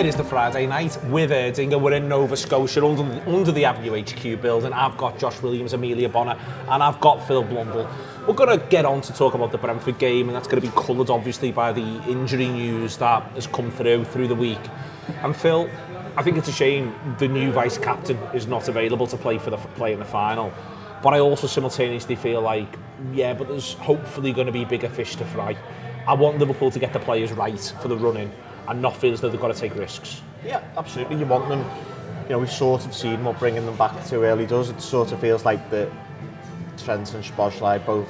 It is the Friday night with Erdinger. We're in Nova Scotia under the Avenue HQ building. I've got Josh Williams, Emilia, Bona, and I've got Phil Blundell. We're going to get on to talk about the Brentford game, and that's going to be coloured obviously by the injury news that has come through the week. And Phil, I think it's a shame the new vice captain is not available to play in the final. But I also simultaneously feel like, yeah, but there's hopefully going to be bigger fish to fry. I want Liverpool to get the players right for the run-in and not feel as though they've got to take risks. Yeah, absolutely. You want them. You know, we've sort of seen what bringing them back too early does. It sort of feels like the Trent and Szoboszlai both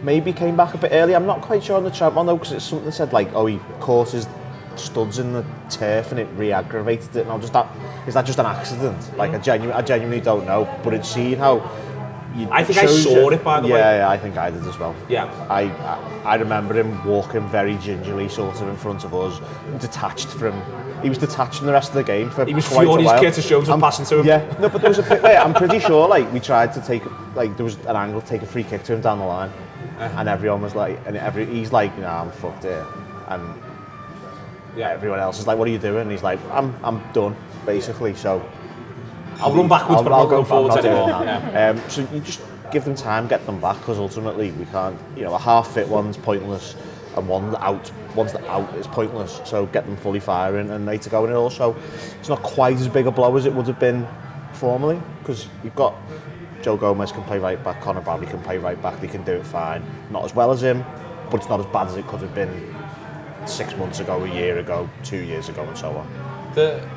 maybe came back a bit early. I'm not quite sure on the Trent one though, because it's something that said like, oh, he caught his studs in the turf and it re-aggravated it. Now, is that just an accident? Like, I genuinely don't know. But it's seen how. I think I saw it, by the way. Yeah, I think I did as well. Yeah. I remember him walking very gingerly, sort of in front of us, he was detached from the rest of the game for he was quite a while. Curtis Jones was passing to him. Yeah, no, but there was a bit. I'm pretty sure, like, we tried to take, like, there was an angle to take a free kick to him down the line, and everyone was like, he's like, nah, I'm fucked here, and yeah, everyone else is like, what are you doing? And he's like, I'm done, basically. So. I'll run backwards, but I'll go forwards anymore. Yeah. So you just give them time, get them back, because ultimately we can't. You know, a half-fit one's pointless, and one's out is pointless. So get them fully firing and ready to go. And also, it's not quite as big a blow as it would have been formerly, because you've got Joe Gomez can play right back, Conor Bradley can play right back. They can do it fine. Not as well as him, but it's not as bad as it could have been 6 months ago, a year ago, 2 years ago, and so on.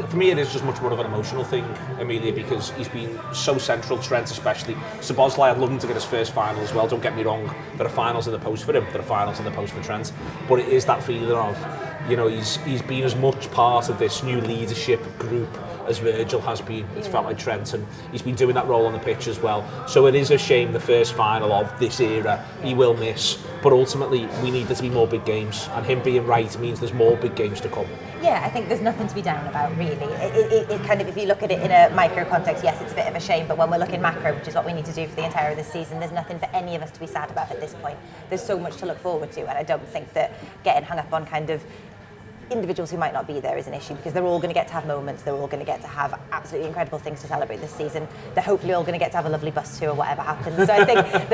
For me, it is just much more of an emotional thing, Emilia, because he's been so central, Trent especially. Szoboszlai, I'd love him to get his first final as well, don't get me wrong. There are finals in the post for him, there are finals in the post for Trent. But it is that feeling of, you know, he's been as much part of this new leadership group as Virgil has been. It's felt like Trent, and he's been doing that role on the pitch as well. So it is a shame the first final of this era he will miss, but ultimately we need there to be more big games, and him being right means there's more big games to come. Yeah, I think there's nothing to be down about, really. It kind of, if you look at it in a micro context, yes, it's a bit of a shame, but when we're looking macro, which is what we need to do for the entire of this season, there's nothing for any of us to be sad about at this point. There's so much to look forward to, and I don't think that getting hung up on kind of individuals who might not be there is an issue, because they're all going to get to have moments, they're all going to get to have absolutely incredible things to celebrate this season, they're hopefully all going to get to have a lovely bus tour, whatever happens. So I think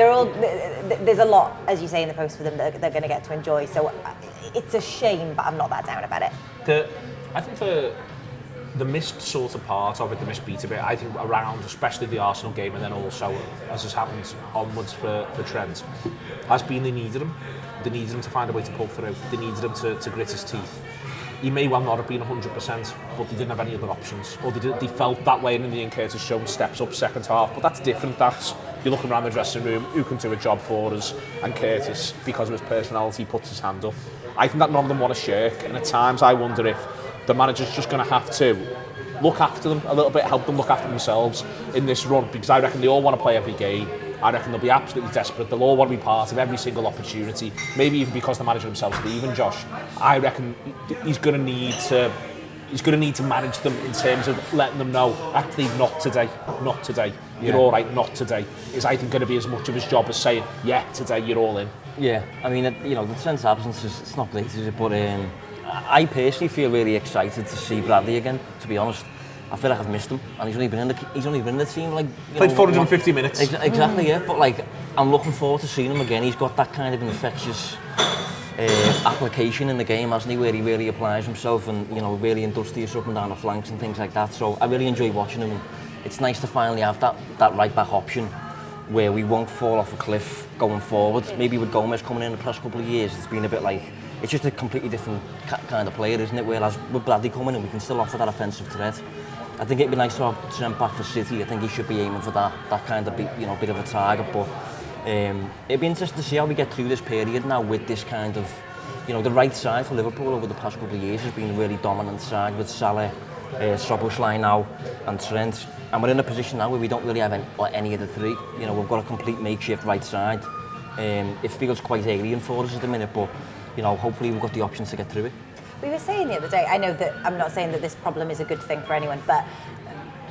there's a lot, as you say in the post, for them that they're going to get to enjoy. So it's a shame, but I'm not that down about it. I think the missed sort of part of it, the missed beat of it, I think around especially the Arsenal game, and then also, as has happened onwards for Trent, has been they needed him. They needed him to find a way to pull through. They needed him to grit his teeth. He may well not have been 100%, but they didn't have any other options. Or they felt that way, and Ian Curtis Jones steps up second half. But that's different. That's, you're looking around the dressing room, who can do a job for us? And Curtis, because of his personality, puts his hand up. I think that none of them want to shirk, and at times I wonder if the manager's just going to have to look after them a little bit, help them look after themselves in this run, because I reckon they all want to play every game. I reckon they'll be absolutely desperate. They'll all want to be part of every single opportunity. Maybe even because the manager himself's leaving, Josh. I reckon he's going to need to manage them in terms of letting them know, actually, not today. You're all right, not today. Is I think going to be as much of his job as saying, yeah, today you're all in. Yeah, I mean, you know, the Trent's absence it's not great, is it? But I personally feel really excited to see Bradley again. To be honest, I feel like I've missed him, and he's only been in the team like played 450 minutes. Exactly, yeah. But like, I'm looking forward to seeing him again. He's got that kind of infectious application in the game, hasn't he? Where he really applies himself, and you know, really industrious up and down the flanks and things like that. So I really enjoy watching him. It's nice to finally have that right back option where we won't fall off a cliff going forward. Maybe with Gomez coming in the past couple of years, it's been a bit like, it's just a completely different kind of player, isn't it? Whereas with Bradley coming in, we can still offer that offensive threat. I think it'd be nice to have Trent back for City. I think he should be aiming for that kind of bit of a target. But it'd be interesting to see how we get through this period now with this kind of, you know, the right side for Liverpool over the past couple of years has been a really dominant side with Salah, Szoboszlai now, and Trent. And we're in a position now where we don't really have any of the three. You know, we've got a complete makeshift right side. It feels quite alien for us at the minute, but you know, hopefully we've got the options to get through it. We were saying the other day, I know that I'm not saying that this problem is a good thing for anyone, but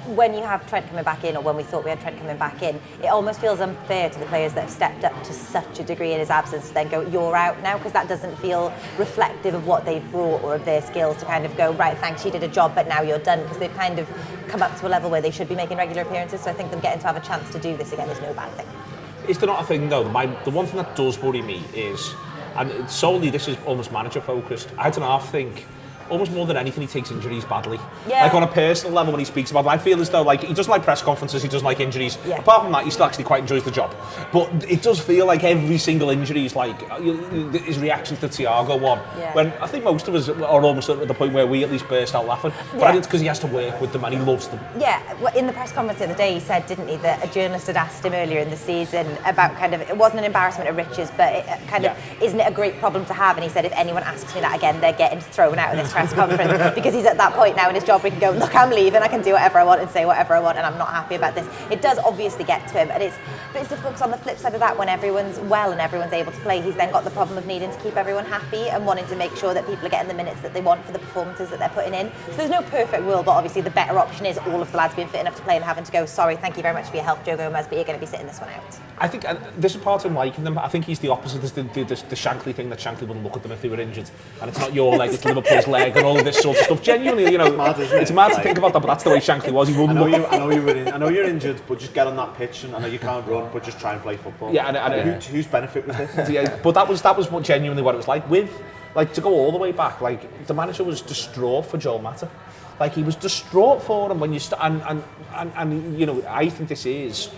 when you have Trent coming back in, or when we thought we had Trent coming back in, it almost feels unfair to the players that have stepped up to such a degree in his absence to then go, you're out now, because that doesn't feel reflective of what they've brought or of their skills to kind of go, right, thanks, you did a job, but now you're done, because they've kind of come up to a level where they should be making regular appearances. So I think them getting to have a chance to do this again is no bad thing. Is there not a thing though, the one thing that does worry me is, and solely this is almost manager focused, I don't half think almost more than anything, he takes injuries badly. Yeah. Like on a personal level when he speaks about it, I feel as though like he doesn't like press conferences, he doesn't like injuries. Yeah. Apart from that, he still actually quite enjoys the job. But it does feel like every single injury is like his reaction to the Thiago one. Yeah. When I think most of us are almost at the point where we at least burst out laughing. But I think it's because he has to work with them and he loves them. Yeah, well, in the press conference the other day, he said, didn't he, that a journalist had asked him earlier in the season about kind of, it wasn't an embarrassment of riches, but it kind of, isn't it a great problem to have? And he said, if anyone asks me that again, they're getting thrown out of this press conference. Because he's at that point now in his job where he can go, look, I'm leaving, I can do whatever I want and say whatever I want, and I'm not happy about this. It does obviously get to him, but it's difficult, because on the flip side of that, when everyone's well and everyone's able to play, he's then got the problem of needing to keep everyone happy and wanting to make sure that people are getting the minutes that they want for the performances that they're putting in. So there's no perfect world, but obviously the better option is all of the lads being fit enough to play and having to go, sorry, thank you very much for your help, Joe Gomez, but you're going to be sitting this one out. I think this is part of him liking them. I think he's the opposite. There's the Shankly thing, that Shankly wouldn't look at them if they were injured, and it's not your leg, it's Liverpool's leg, and all of this sort of stuff. Genuinely, you know, it's mad to think about that, but that's the way Shankly was. He wouldn't I know you're injured, but just get on that pitch, and I know you can't run, but just try and play football. Yeah, and whose benefit was this? Yeah, but that was what genuinely what it was like. With, like, to go all the way back, like the manager was distraught for Joel Mata. Like, he was distraught for him when you and you know, I think this is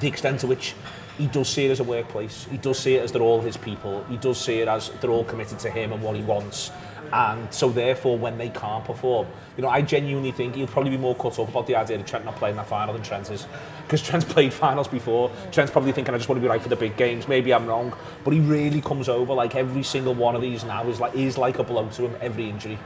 the extent to which he does see it as a workplace. He does see it as they're all his people. He does see it as they're all committed to him and what he wants. And so therefore, when they can't perform, you know, I genuinely think he'll probably be more cut up about the idea of Trent not playing that final than Trent is. Because Trent's played finals before. Trent's probably thinking, I just want to be right for the big games. Maybe I'm wrong. But he really comes over, like every single one of these now is like a blow to him, every injury.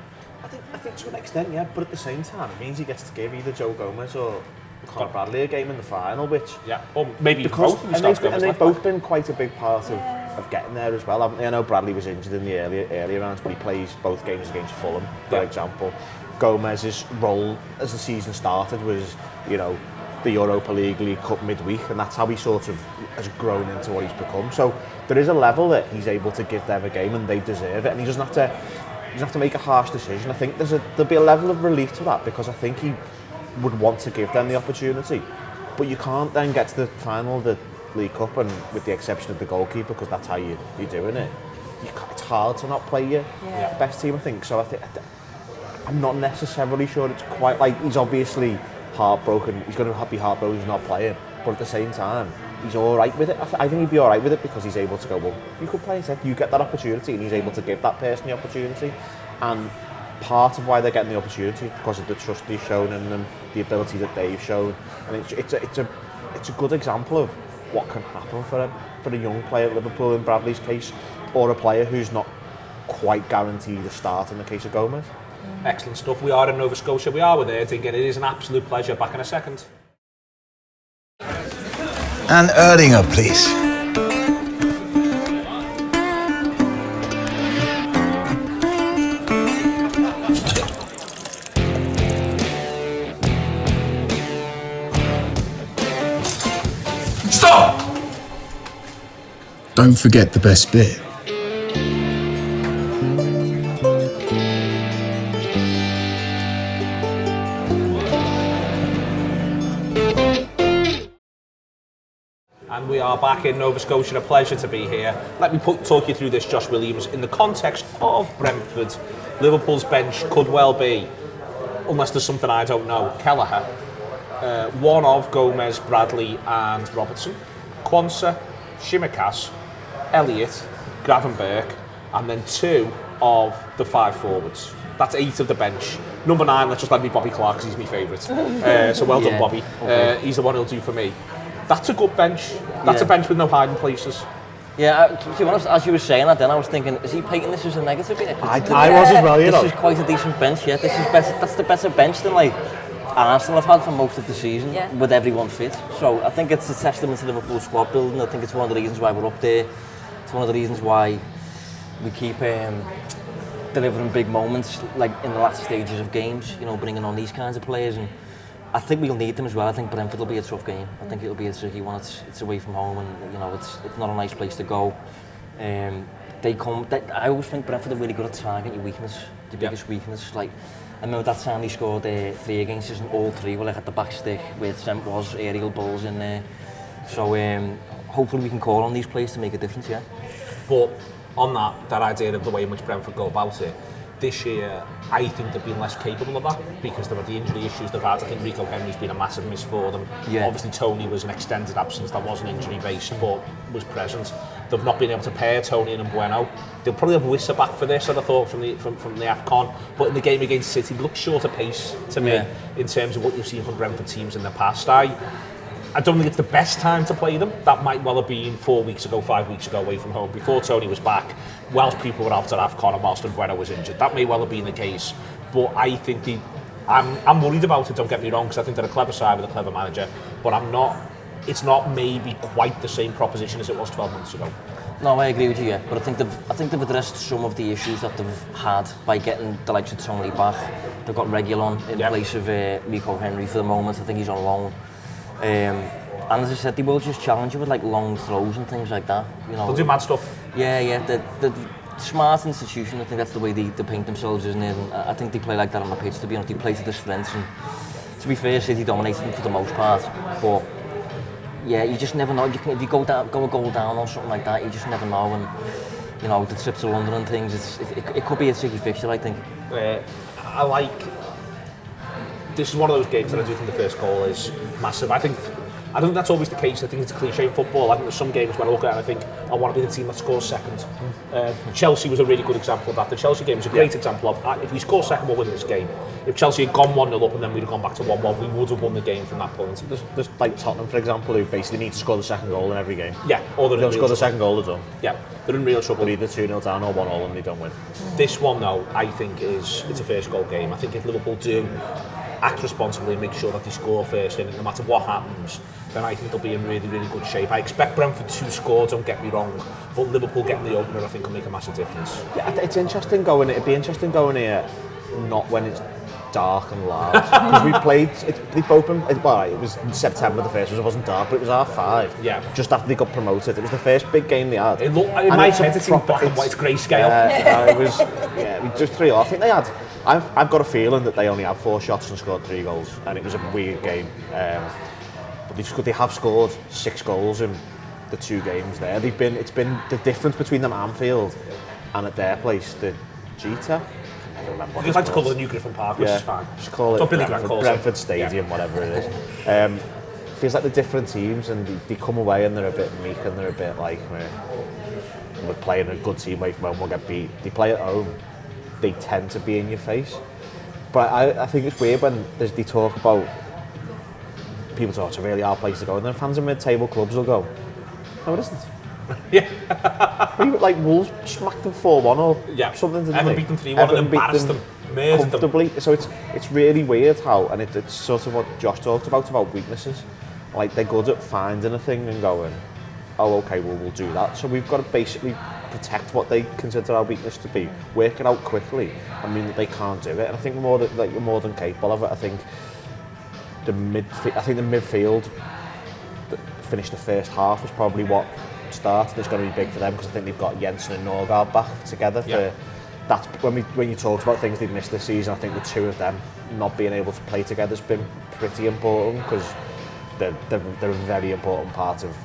I think to an extent, yeah, but at the same time, it means he gets to give either Joe Gomez or Conor Bradley a game in the final, which... Yeah, or maybe because, both. And they've both been quite a big part of getting there as well, haven't they? I know Bradley was injured in the earlier rounds, but he plays both games against Fulham, for example. Gomez's role as the season started was, you know, the Europa League Cup midweek, and that's how he sort of has grown into what he's become. So there is a level that he's able to give them a game, and they deserve it, and he doesn't have to make a harsh decision. I think there'll be a level of relief to that, because I think he would want to give them the opportunity, but you can't then get to the final of the League Cup, and with the exception of the goalkeeper, because that's how you're doing it, it's hard to not play your best team, I think. So I'm not necessarily sure it's quite like, he's obviously heartbroken, he's going to be heartbroken he's not playing, but at the same time he's alright with it. I think he'd be alright with it, because he's able to go, well, you could play instead, you get that opportunity, and he's able to give that person the opportunity. And part of why they're getting the opportunity is because of the trust he's shown in them, the ability that they've shown, and it's a good example of what can happen for a young player at Liverpool in Bradley's case, or a player who's not quite guaranteed a start in the case of Gomez. Excellent stuff. We are in Nova Scotia. We are with Erdinger. It is an absolute pleasure. Back in a second. And Erdinger, please. Stop! Don't forget the best bit. And we are back in Nova Scotia. A pleasure to be here. Let me talk you through this, Josh Williams, in the context of Brentford. Liverpool's bench could well be, unless there's something I don't know, Kelleher, one of Gomez, Bradley and Robertson, Quansah, Shimikas, Elliott, Gravenberch, and then two of the five forwards. That's 8 of the bench. Number 9, let's just let me Bobby Clark, because he's my favourite. So well done, Bobby. Okay. He's the one who'll do for me. That's a good bench. That's a bench with no hiding places. Yeah, to be honest, as you were saying that then, I was thinking, is he painting this as a negative? I was as well, you know. This is quite a decent bench, yeah. That's the better bench than like Arsenal have had for most of the season, with everyone fit. So I think it's a testament to Liverpool's squad building. I think it's one of the reasons why we're up there. It's one of the reasons why we keep delivering big moments, like in the last stages of games, you know, bringing on these kinds of players. And I think we'll need them as well. I think Brentford will be a tough game. I think it'll be a tricky one. It's away from home, and you know it's not a nice place to go. I always think Brentford are really good at targeting your weakness, the biggest weakness. Like I remember that time they scored 3 against us, and all 3 were like at the back stick where Trent was, aerial balls in there. So hopefully we can call on these players to make a difference. Yeah. But on that idea of the way in which Brentford go about it, this year I think they've been less capable of that because there were the injury issues they've had. I think Rico Henry's been a massive miss for them. Yeah. Obviously Tony was an extended absence that wasn't injury based but was present. They've not been able to pair Tony and Bueno. They'll probably have Wissa back for this, I'd have thought, from the AFCON. But in the game against City, they look short of pace to me in terms of what you've seen from Brentford teams in the past. I don't think it's the best time to play them. That might well have been 4 weeks ago, 5 weeks ago away from home, before Tony was back, whilst people were out at AFCON and whilst Bueno was injured. That may well have been the case. But I think I'm worried about it, don't get me wrong, because I think they're a clever side with a clever manager, but it's not maybe quite the same proposition as it was 12 months ago. No, I agree with you, yeah. But I think they've addressed some of the issues that they've had by getting the likes of Tony back. They've got Reguilon in place of Rico Henry for the moment. I think he's on loan. And as I said, they will just challenge you with like long throws and things like that. You know, They'll do mad stuff. Yeah. The smart institution. I think that's the way they paint themselves, isn't it? And I think they play like that on the pitch. To be honest, they play to their strengths. And to be fair, City dominated them for the most part. But yeah, you just never know. If you go a goal down or something like that, you just never know. And you know, the trip to London and things. It could be a tricky fixture, I think. This is one of those games that I do think the first goal is massive. I don't think that's always the case. I think it's a cliche in football. I think there's some games when I look at it and I think I want to be the team that scores second. Chelsea was a really good example of that. The Chelsea game is a great example of if we score second, we'll win this game. If Chelsea had gone 1-0 up and then we'd have gone back to 1-1, we would have won the game from that point. There's like Tottenham, for example, who basically need to score the second goal in every game. Yeah, or they don't score the second goal, they're done. Yeah, they're in real trouble. They're either 2-0 down or 1-0 and they don't win. This one, though, I think it's a first goal game. I think if Liverpool do act responsibly and make sure that they score first, and no matter what happens, then I think they'll be in really, really good shape. I expect Brentford to score, don't get me wrong, but Liverpool getting the opener, I think, will make a massive difference. Yeah, it's interesting going. It'd be interesting going here, not when it's dark and loud. Because we played. They've opened. Well, it was September the first. It wasn't dark, but it was R5. Yeah. Just after they got promoted, it was the first big game they had. It looked in my head. It's black and white, grayscale. It was. Yeah, we just 3-0. I think they had. I've got a feeling that they only had 4 shots and scored 3 goals, and it was a weird game. But they have scored 6 goals in the 2 games there. It's been the difference between them at Anfield and at their place, the Gita. I don't remember. They like to call it the New Griffin Park, which is fine. Just call it Brentford Stadium, whatever it is. Feels like they're different teams, and they come away and they're a bit meek and they're a bit like we're playing a good team away from home, we'll get beat. They play at home. They tend to be in your face. But I think it's weird when they talk about, people talk, it's a really hard place to go, and then fans of mid-table clubs will go, no it isn't. Yeah. Like Wolves smacked them 4-1 or something, didn't Everton they? beat them 3-1 and embarrassed them. Comfortably. So it's really weird how, and it's sort of what Josh talked about weaknesses. Like they're good at finding a thing and going, oh okay, well we'll do that. So we've got to basically protect what they consider our weakness to be, work it out quickly, and mean that they can't do it. And I think we're more than capable of it. I think the midfield that finished the first half was probably what started. It's going to be big for them because I think they've got Jensen and Norgard back together. That's when you talked about things they've missed this season. I think the 2 of them not being able to play together has been pretty important because they're a very important part of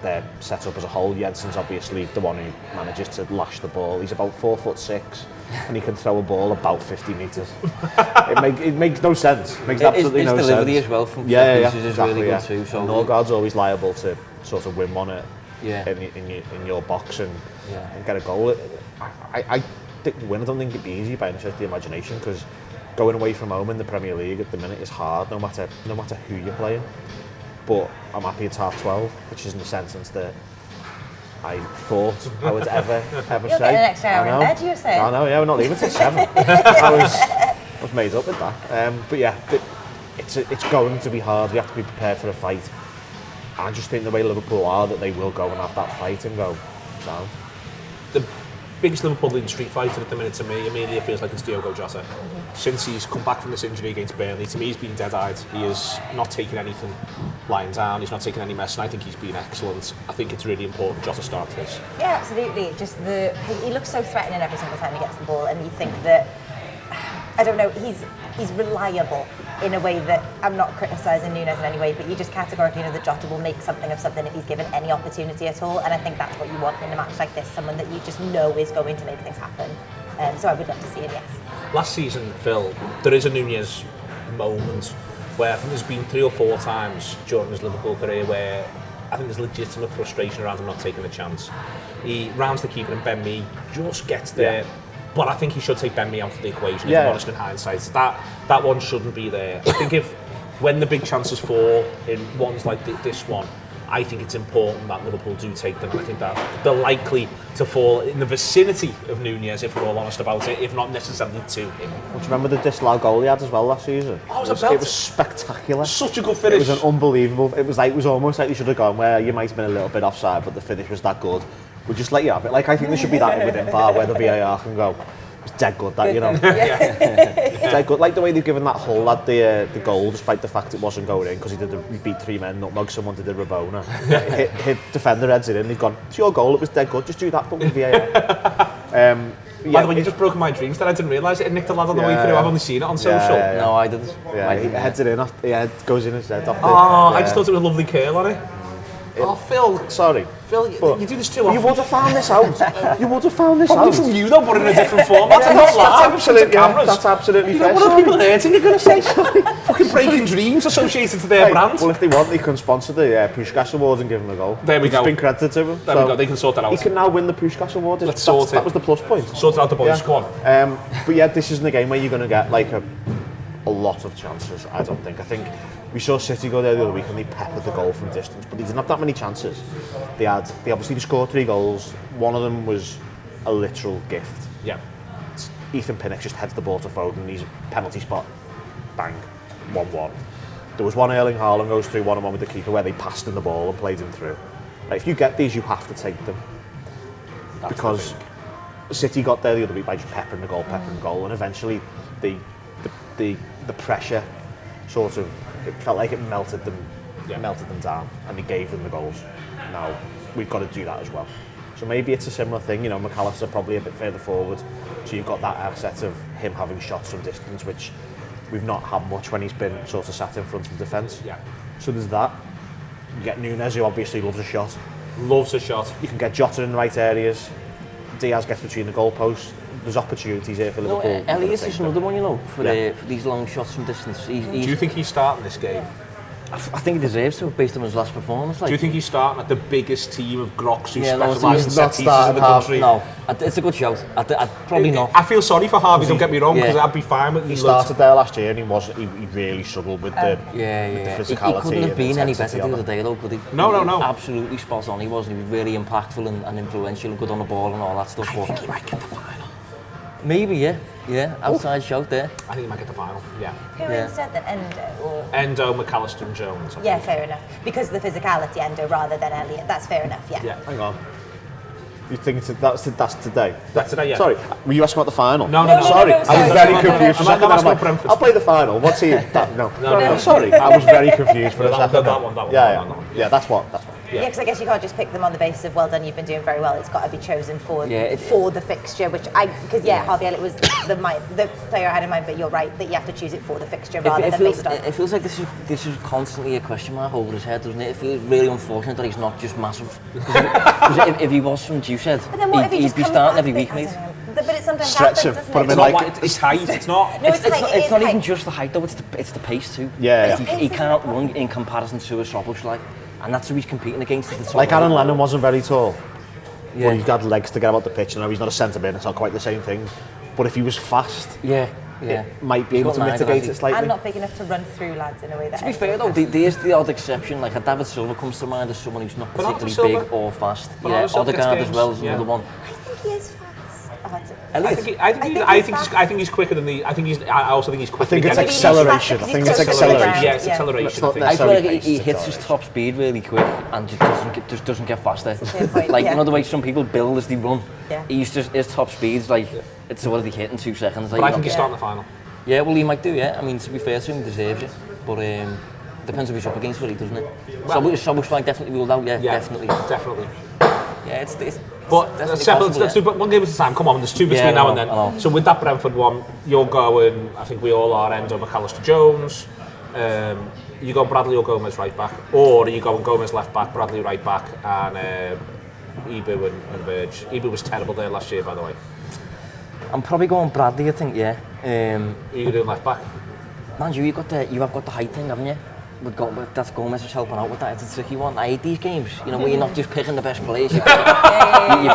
their setup as a whole. Jensen's obviously the one who manages to lash the ball. He's about 4'6" and he can throw a ball about 50 metres. it makes no sense. It makes absolutely no sense. His delivery as well from pieces is really good too. So Norgard's always liable to sort of win one in your box and get a goal. I think the win, I don't think it'd be easy by any stretch of the imagination because going away from home in the Premier League at the minute is hard, no matter who you're playing. But I'm happy it's 12:30, which isn't a sentence that I thought I would ever You'll say. You'll get an extra hour in bed, you're saying? I know, yeah, we're not leaving till 7. I was made up with that. But yeah, it's going to be hard. We have to be prepared for a fight. I just think the way Liverpool are, that they will go and have that fight and go, sound. The biggest Liverpool leading street fighter at the minute to me. Emilia feels like it's Diogo Jota. Since he's come back from this injury against Burnley, to me he's been dead-eyed. He is not taking anything lying down, he's not taking any mess, and I think he's been excellent. I think it's really important Jota starts this. Yeah, absolutely. Just he looks so threatening every single time he gets the ball, and you think that, I don't know, he's reliable in a way that, I'm not criticising Núñez in any way, but you just categorically know that Jota will make something of something if he's given any opportunity at all, and I think that's what you want in a match like this, someone that you just know is going to make things happen. So I would love to see him, yes. Last season, Phil, there is a Núñez moment where I think there's been 3 or 4 times during his Liverpool career where I think there's legitimate frustration around him not taking the chance. He rounds the keeper and Ben Mee just gets there. Yeah. But I think he should take Ben Mee out of the equation, if I'm honest, in hindsight. That one shouldn't be there. I think when the big chances fall in ones like this one, I think it's important that Liverpool do take them. I think that they're likely to fall in the vicinity of Núñez, if we're all honest about it, if not necessarily to him. Do you remember the disallowed goal he had as well last season? Oh, it was spectacular. Such a good finish. It was an unbelievable. It was almost like you should have gone where you might have been a little bit offside, but the finish was that good. We'll just let you have it. Like, I think there should be that within VAR where the VAR can go. It's dead good, that, you know. It's dead good. Like the way they've given that Hull at the goal, despite the fact it wasn't going in, because he beat 3 men, nutmeg someone did the Bona. hit defender heads it in. They've gone, it's your goal. It was dead good. Just do that, but with VAR. By the way, you just broke my dreams that I didn't realise it had nicked a lad on the way through. I've only seen it on social. No, I didn't. Yeah, he heads it in. He goes in his head off. I just thought it was a lovely curl on it. Phil. Sorry. Phil, you do this too often. You would have found this out. You would have found this Probably out. from you though, but in a different format. That's absolutely fair. What are people Erdinger going to say? Fucking breaking dreams associated to their brand. Well, if they want, they can sponsor the Puskás Award and give him a goal. There we go. It's been credited to him. There we go, they can sort that out. He can now win the Puskás Award. Let's sort it. That was the plus point. Sort it out the boys, come on. But yeah, this isn't a game where you're going to get like a lot of chances, I don't think. I think we saw City go there the other week and they peppered the goal from distance, but they didn't have that many chances. They obviously scored 3 goals. One of them was a literal gift. Yeah. Ethan Pinnock just heads the ball to Foden, he's a penalty spot, bang, 1-1. There was one Erling Haaland goes through 1-on-1 with the keeper where they passed him the ball and played him through. Like, if you get these, you have to take them. That's because City got there the other week by just peppering the goal, and eventually the pressure sort of, it felt like it melted them down, and it gave them the goals. Now we've got to do that as well. So maybe it's a similar thing. You know, McAllister probably a bit further forward, so you've got that asset of him having shots from distance, which we've not had much when he's been sort of sat in front of defence. Yeah. So there's that. You get Núñez, who obviously loves a shot. Loves a shot. You can get Jota in the right areas. Diaz gets between the goalposts. There's opportunities here for Liverpool. Elliot's just another one, you know, for these long shots from distance. Do you think he's starting this game? I think he deserves to, based on his last performance. Like. Do you think he's starting at the biggest team of Groks who Yeah, specialise in set pieces in the country? No, it's a good shout. I'd probably not. I feel sorry for Harvey, don't get me wrong, because I'd be fine with He started there last year and he really struggled with the physicality. He couldn't have been any better the other day though, could he? No. Absolutely spot on, he wasn't. He was really impactful and influential and good on the ball and all that stuff. I think he might get the final. Maybe, yeah. Outside shout there. I think he might get the final, yeah. Who instead then? Endo? Or... Endo, McAllister and Jones. Yeah, fair enough. Because of the physicality, Endo rather than Elliot. That's fair enough, yeah. Hang on. You think that's today? That's today, yeah. Sorry, were you asking about the final? No, Sorry, I was very confused for a second. I'm like, I'll play the final. What's he? No. Sorry, I was very confused for a second. That one. Yeah, that's what. Yeah, because I guess you can't just pick them on the basis of, well done, you've been doing very well. It's got to be chosen for the fixture, which Harvey Elliott was the player I had in mind, but you're right, that you have to choose it for the fixture rather than based on... It feels like this is constantly a question mark over his head, doesn't it? It feels really unfortunate that he's not just massive. Because if he was from Dewshead, he'd be starting every week, mate. But it sometimes stretch happens, him, doesn't put it? him in like... It's height, it's not... No, it's not even just the height though, it's the pace too. Yeah. He can't run in comparison to a Soboš, like. And that's who he's competing against at the top. Like Aaron Lennon wasn't very tall. Yeah. But he had legs to get about the pitch, and now he's not a centre-mid, it's not quite the same thing. But if he was fast, it might be able to mitigate it slightly. And not big enough to run through lads in a way that... To be fair though, there's the odd exception, like David Silva comes to mind as someone who's not particularly big or fast. Odegaard as well is another one. I think he is fast. I think he's quicker than the. I also think he's quicker. I think it's acceleration. Yeah, it's acceleration. I feel like he hits his top speed really quick and just doesn't get faster. Like you know the way some people build as they run. his top speed's like, it's already hit in 2 seconds. Like, But I think he's starting the final. Yeah, well, he might do, yeah. I mean, to be fair to him, he deserves it. But depends who he's up against, really, doesn't it? Szoboszlai definitely ruled out, yeah, definitely. Yeah, it's but let's do one game at a time. Come on, there's 2 between now and then. So with that Brentford one, you're going, I think we all are, Endo, McAllister Jones. You go Bradley or Gomez right back, or you go Gomez left back, Bradley right back, and Ibu and Verge. Ibu was terrible there last year, by the way. I'm probably going Bradley, I think, yeah. Are you doing left back? Man, you have got the height thing, haven't you? That's Gomez is helping out with that. It's a tricky one. I hate these games, you know, where you're not just picking the best players. You're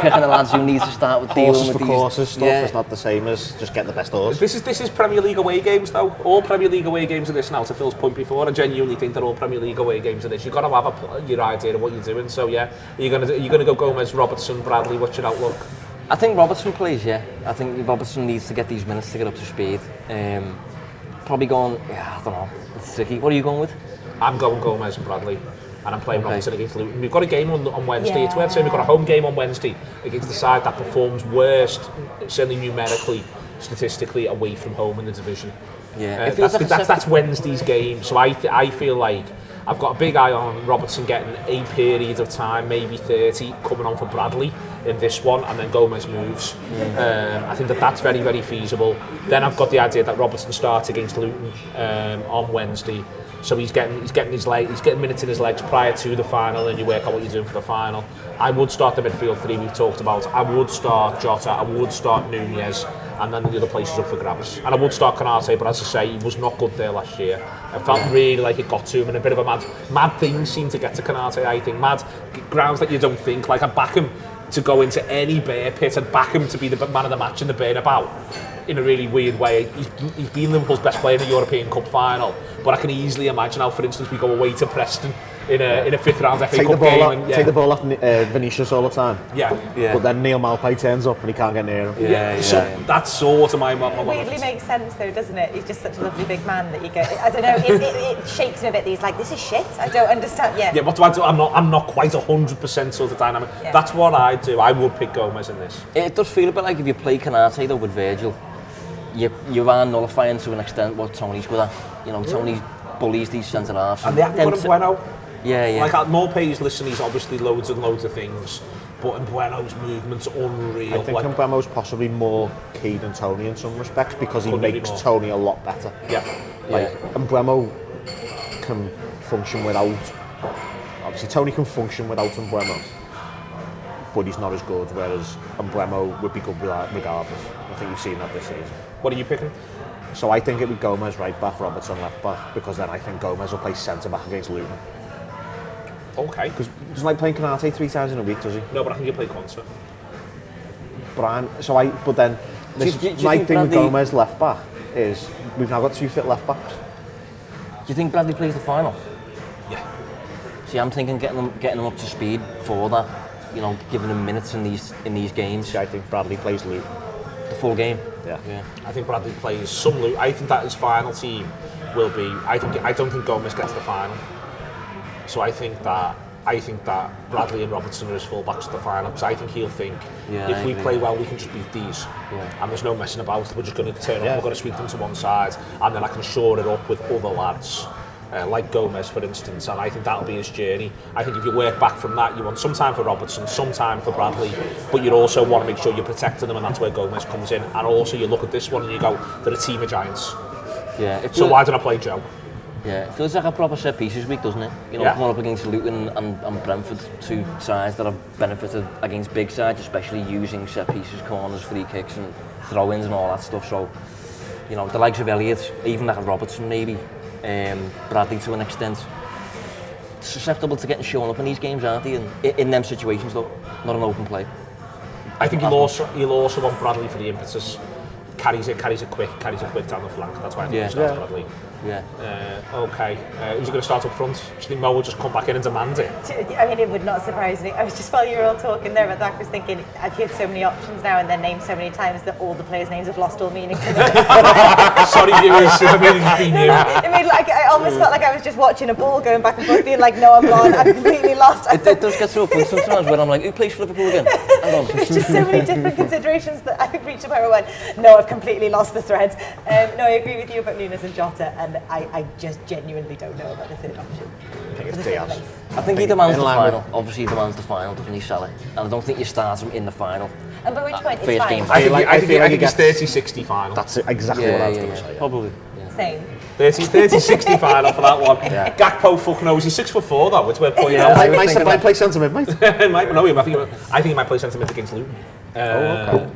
picking the lads who need to start with dealing with these. Courses stuff. It's not the same as just getting the best odds. This is Premier League away games though. All Premier League away games are this now. To Phil's point before, I genuinely think they're all Premier League away games of this. You've got to have your idea of what you're doing. So yeah, are you gonna go Gomez, Robertson, Bradley? What's your outlook? I think Robertson plays. Yeah, I think Robertson needs to get these minutes to get up to speed. Probably going. Yeah, I don't know. It's tricky. What are you going with? I'm going Gomez and Bradley, and I'm playing Robertson against Luton. We've got a game on Wednesday. It's worth saying we've got a home game on Wednesday against the side that performs worst, certainly numerically, statistically, away from home in the division. Yeah, that's Wednesday's game. So I feel like I've got a big eye on Robertson getting a period of time, maybe 30, coming on for Bradley in this one, and then Gomez moves. I think that's very, very feasible. Then I've got the idea that Robertson starts against Luton on Wednesday. So he's getting minutes in his legs prior to the final, and you work out what you're doing for the final. I would start the midfield 3 we've talked about. I would start Jota, I would start Nunez, and then the other places up for grabs. And I would start Konate, but as I say, he was not good there last year. I felt really like it got to him, and a bit of a mad thing seemed to get to Konate, I think. Mad grounds that you don't think. Like, I'd back him to go into any bear pit, I'd back him to be the man of the match in the Burnabout. In a really weird way. He's been Liverpool's best player in the European Cup final, but I can easily imagine how, for instance, we go away to Preston in a 5th round FA Cup game. Take the ball off Vinicius all the time. Yeah. But then Neil Maupay turns up and he can't get near him. So that's sort of my weirdly makes sense though, doesn't it? He's just such a lovely big man that you go. I don't know. It shakes him a bit. He's like, this is shit. I don't understand. Yeah. Yeah. What do I do? I'm not quite 100% sort of dynamic. Yeah. That's what I do. I would pick Gomez in this. It does feel a bit like if you play Konate though with Virgil. You are nullifying to an extent what Tony's good at. You know, Tony bullies these centre halves. And they haven't got Bueno. Yeah. Like Maupay's listen, he's obviously loads and loads of things, but Bueno's movement's unreal. I think Bueno's possibly more key than Tony in some respects because he makes Tony a lot better. Yeah. Mbeumo can function without. Obviously, Tony can function without Mbeumo, but he's not as good. Whereas Mbeumo would be good regardless. I think you've seen that this season. What are you picking? So I think it would be Gomez right back, Robertson left back, because then I think Gomez will play centre back against Luton. Okay. Because doesn't like playing Konate 3 times in a week, does he? No, but I think he'll play Quansah. But then my thing with Gomez left back is we've now got 2 fit left backs. Do you think Bradley plays the final? Yeah. See, I'm thinking getting them up to speed for that. You know, giving them minutes in these games. See, I think Bradley plays Luton. The full game. Yeah. I think Bradley plays some Luton. I think that his final team will be. I don't think Gomez gets the final. So I think that Bradley and Robertson are his full-backs at the final, because I think he'll think if we play well, we can just beat these. Yeah. And there's no messing about. We're just going to turn up. We're going to sweep them to one side, and then I can shore it up with other lads. Like Gomez, for instance, and I think that'll be his journey. I think if you work back from that, you want some time for Robertson, some time for Bradley, but you also want to make sure you're protecting them, and that's where Gomez comes in. And also, you look at this one and you go, they're a team of giants. Yeah. So why don't I play Joe? Yeah, it feels like a proper set pieces week, doesn't it? You know, coming up against Luton and Brentford, 2 sides that have benefited against big sides, especially using set pieces, corners, free kicks, and throw-ins and all that stuff. So, you know, the likes of Elliott, even like Robertson maybe. Bradley to an extent, susceptible to getting shown up in these games, aren't they? And in them situations though, not an open play. I think you'll also want Bradley for the impetus. carries it quick down the flank. That's why I think he starts Bradley. Yeah. Okay. Who's he going to start up front? Do you think Mo will just come back in and demand it? I mean, it would not surprise me. I was just, while you were all talking there about that, I was thinking, I've heard so many options now and then named so many times that all the players' names have lost all meaning to me. Sorry, viewers, I mean, it's been new. I mean, like, I almost felt like I was just watching a ball going back and forth, being like, no, I'm gone, I'm completely lost. It does get to a point sometimes where I'm like, who plays for Liverpool again? Hang on. There's just so many different considerations that I reached a point where I went, no, I've completely lost the thread. No, I agree with you about Nunes and Jota, and I just genuinely don't know about the third option. I think it's Diaz. I think he demands the final. Obviously, he demands the final, doesn't he, Salah? And I don't think you start him in the final. And by which point, it's First fine. game. I think it's 30-60 final. That's exactly what I was going to say. Probably. Same. 30-60 final for that one. Yeah. Gakpo fuck knows he's 6'4" though. It's worth pointing out. Might play centre mid, mate. I think he might play centre mid against Luton. But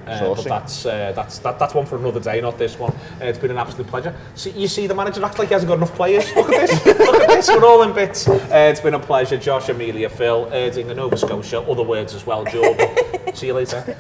that's one for another day, not this one. It's been an absolute pleasure. You see the manager acts like he hasn't got enough players. Look at this. Look at this. We're all in bits. It's been a pleasure. Josh, Emilia, Phil, Erdinger, Nova Scotia, other words as well, Joe. See you later.